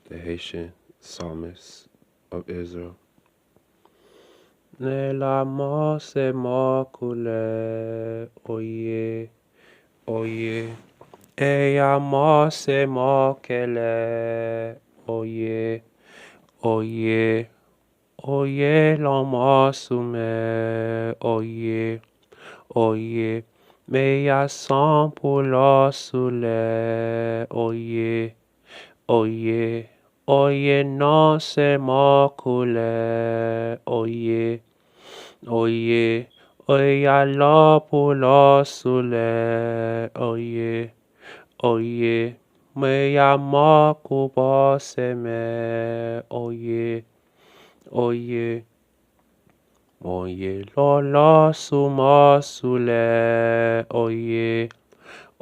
the Haitian psalmist of Israel. Ne la mort c'est mort coulé, oye, oye, et à mort c'est mort qu'elle est, oye, oye, oye, l'homme mort soumet, oye, oye, mais y a sang pour l'or sous les, oye, oye, oye, non c'est mort coulé, oye, oye, oye, alors pour l'or sous les, oye, oye, mais y a mort pour s'aimer, oye, oye, oye, l'or sous mort sous les, oye,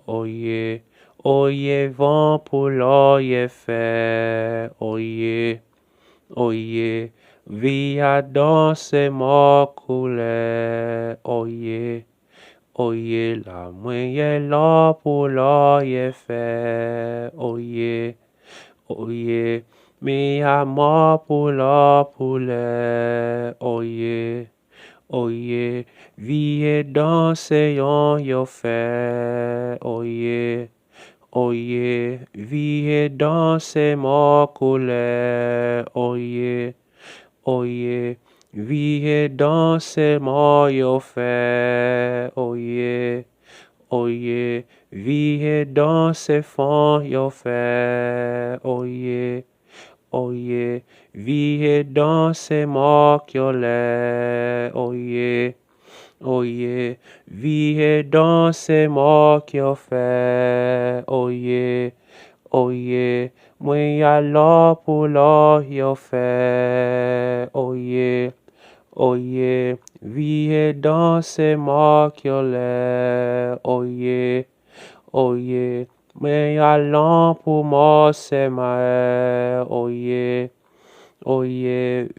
oye, oye, vent pour l'oye fait, oye, oye, via dans ces morts coulés, oye, oye, la moyenne là pour l'oye fait, oye, oye, mi à mort pour l'or poulet, oye, oye, vie dans ces yo fait, oye, oye, vie dans ces morts coulés, oye, oye, vie dans ces morts yo fait, oye, oye, vie dans ces fonds yo fait, oye, oye, vie dans ces morts yo l'est, oye, oye, vie dans ces morts yo fait, oye, oye, moi alors pour l'or yo fait, oye, oye, vie dans ces morts yo l'est, oye, oye, mais allons pour moi c'est ma, oye, oye.